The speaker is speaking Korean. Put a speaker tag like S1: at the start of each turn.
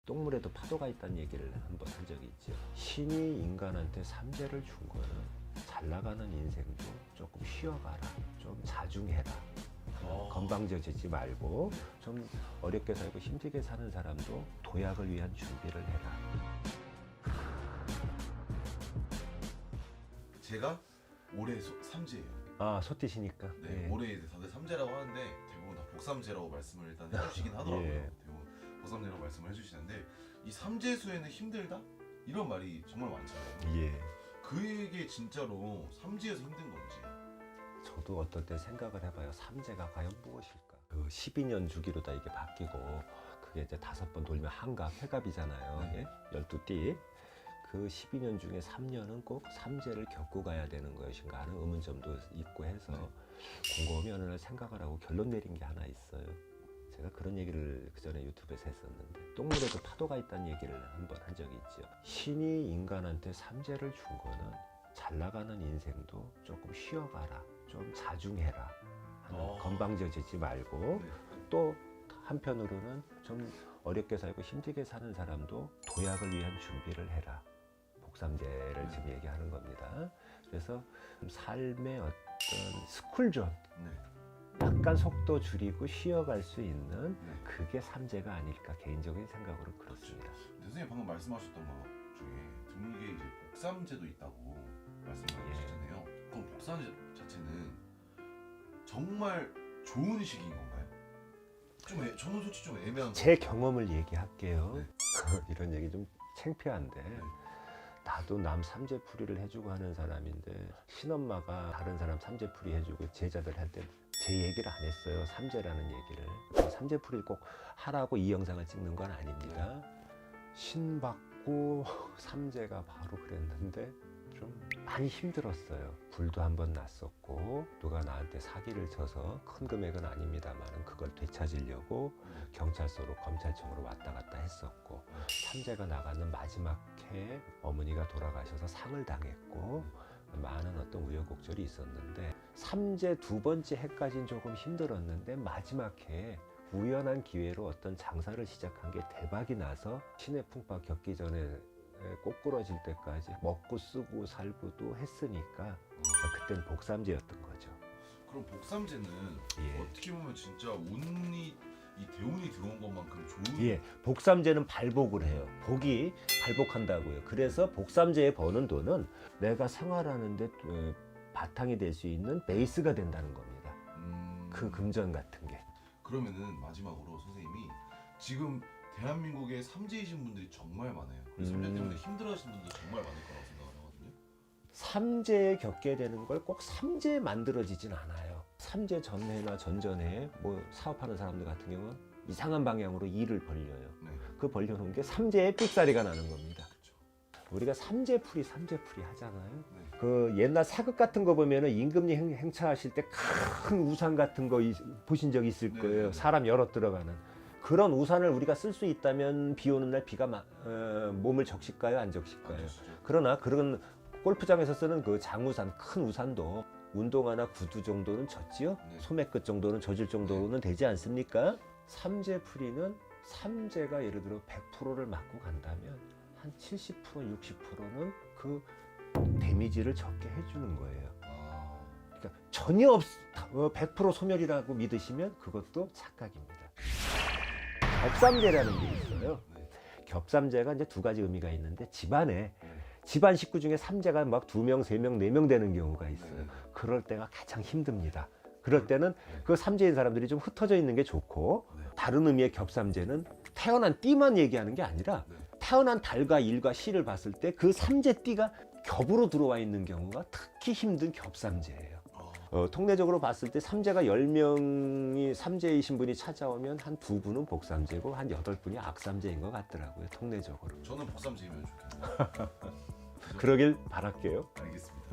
S1: 똥물에도 파도가 있다는 얘기를 한번 한 적이 있죠. 신이 인간한테 삼재를 준 거는 잘 나가는 인생도 조금 쉬어가라, 좀 자중해라, 건방져지지 말고 좀 어렵게 살고 힘들게 사는 사람도 도약을 위한 준비를 해라.
S2: 제가 올해 삼재예요.
S1: 아, 소띠시니까.
S2: 네,
S1: 예.
S2: 올해 다들 삼재라고 하는데 대부분 다 복삼재라고 말씀을 일단 해주시긴 하더라고요.
S1: 예.
S2: 대부분 복삼재라고 말씀을 해주시는데 이 삼재수에는 힘들다? 이런 말이 정말 많잖아요.
S1: 예.
S2: 그게 진짜로 삼재에서 힘든 건지.
S1: 저도 어떨 때 생각을 해봐요. 삼재가 과연 무엇일까? 그 12년 주기로 다 이게 바뀌고 그게 이제 5번 돌면 한갑, 회갑이잖아요.
S2: 네.
S1: 예? 12띠. 그 12년 중에 3년은 꼭 삼재를 겪고 가야 되는 것인가 하는 의문점도 있고 해서 곰곰이 어느 날 생각을 하고 결론 내린 게 하나 있어요. 제가 그런 얘기를 그 전에 유튜브에서 했었는데 똥물에도 파도가 있다는 얘기를 한번 한 적이 있죠. 신이 인간한테 삼재를 준 거는 잘 나가는 인생도 조금 쉬어가라, 좀 자중해라 하는 건방져지지 말고
S2: 네.
S1: 또 한편으로는 좀 어렵게 살고 힘들게 사는 사람도 도약을 위한 준비를 해라. 복삼재를 지금 얘기하는 겁니다. 그래서 삶의 어떤 스쿨존,
S2: 네.
S1: 약간 속도 줄이고 쉬어갈 수 있는
S2: 네.
S1: 그게 삼재가 아닐까 개인적인 생각으로 그렇습니다.
S2: 선생님 방금 말씀하셨던 것 중에 드물게 이제 복삼재도 있다고 말씀하셨잖아요. 그럼 복삼재 자체는 정말 좋은 시기인 건가요? 저는 솔직히 좀 애매한.
S1: 제 경험을 얘기할게요.
S2: 네.
S1: 이런 얘기 좀 창피한데
S2: 네.
S1: 나도 남 삼재풀이를 해주고 하는 사람인데 친엄마가 다른 사람 삼재풀이 해주고 제자들 할 때 제 얘기를 안 했어요. 삼재라는 얘기를. 삼재풀이를 꼭 하라고 이 영상을 찍는 건 아닙니다. 신받고 삼재가 바로 그랬는데 좀 많이 힘들었어요. 불도 한번 났었고 누가 나한테 사기를 쳐서 큰 금액은 아닙니다만 그걸 되찾으려고 경찰서로 검찰청으로 왔다 갔다 했었고 삼재가 나가는 마지막 해에 어머니가 돌아가셔서 상을 당했고 많은 어떤 우여곡절이 있었는데 삼재 두 번째 해까지는 조금 힘들었는데 마지막 해에 우연한 기회로 어떤 장사를 시작한 게 대박이 나서 신의 풍파 겪기 전에 꼬꾸러질 때까지 먹고 쓰고 살고도 했으니까 그땐 복삼재였던 거죠.
S2: 그럼 복삼재는
S1: 예.
S2: 어떻게 보면 진짜 운이 이 대운이 들어온 것만큼 좋은.
S1: 예, 복삼재는 발복을 해요. 복이 발복한다고요. 그래서 복삼재에 버는 돈은 내가 생활하는데 바탕이 될 수 있는 베이스가 된다는 겁니다. 그 금전 같은 게.
S2: 그러면은 마지막으로 선생님이 지금 대한민국에 삼재이신 분들이 정말 많아요. 그래서 삼재 때문에 힘들어하시는 분들 정말 많을 거라고 생각하거든요.
S1: 삼재에 겪게 되는 걸 꼭 삼재에 만들어지진 않아요. 삼재 전해나 전전에 뭐 사업하는 사람들 같은 경우는 이상한 방향으로 일을 벌려요.
S2: 네.
S1: 그 벌려놓은 게 삼재에 삑사리가 나는 겁니다.
S2: 그렇죠.
S1: 우리가 삼재풀이 하잖아요.
S2: 네.
S1: 그 옛날 사극 같은 거 보면은 임금님 행차하실 때 큰 우산 같은 거 보신 적 있을
S2: 네,
S1: 거예요.
S2: 네.
S1: 사람 열어 들어가는. 그런 우산을 우리가 쓸 수 있다면 비 오는 날 비가 몸을 적실까요? 안 적실까요? 그러나 그런 골프장에서 쓰는 그 장우산, 큰 우산도 운동화나 구두 정도는 젖지요?
S2: 네.
S1: 소매 끝 정도는 젖을 정도는 되지 않습니까? 삼재풀이는 삼재가 예를 들어 100%를 맞고 간다면 한 70%, 60%는 그 데미지를 적게 해주는 거예요. 그러니까 전혀 100% 소멸이라고 믿으시면 그것도 착각입니다. 겹삼재라는 게 있어요.
S2: 네.
S1: 겹삼재가 이제 두 가지 의미가 있는데 집안
S2: 네.
S1: 식구 중에 삼재가 막 2명, 3명, 4명 되는 경우가 있어요.
S2: 네.
S1: 그럴 때가 가장 힘듭니다. 그럴 때는 그 삼재인 사람들이 좀 흩어져 있는 게 좋고
S2: 네.
S1: 다른 의미의 겹삼재는 태어난 띠만 얘기하는 게 아니라
S2: 네.
S1: 태어난 달과 일과 시를 봤을 때 그 삼재 띠가 겹으로 들어와 있는 경우가 특히 힘든 겹삼재예요. 통례적으로 봤을 때 삼재가 10명이 삼재이신 분이 찾아오면 한 2분은 복삼재고 한 8분이 악삼재인 것 같더라고요. 통례적으로.
S2: 저는 복삼재이면 좋겠네요.
S1: 그러길 바랄게요.
S2: 알겠습니다.